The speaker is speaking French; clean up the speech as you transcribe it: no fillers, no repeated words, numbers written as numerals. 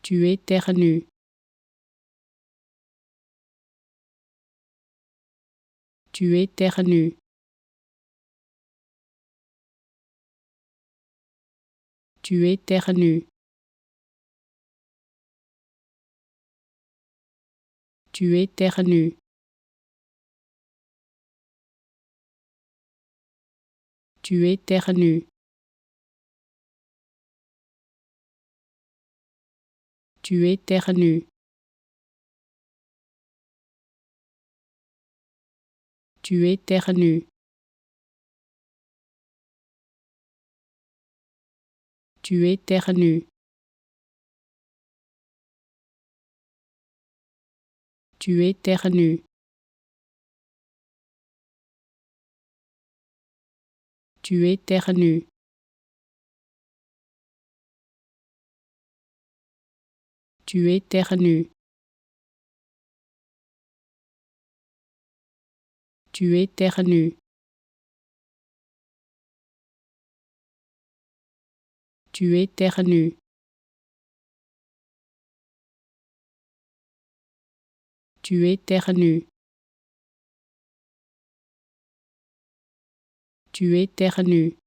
Tuer terre nue. Tuer terre nue. Tuer terre nue. Tuer terre nue. Tuer terre nue. Tuer terre nue. Tuer terre nue. Tuer terre nue. Tuer terre nue. Tuer terre nue. Tuer terre nue. Tuer terre nue. Tuer terre nue. Tuer terre nue. Tuer terre nue.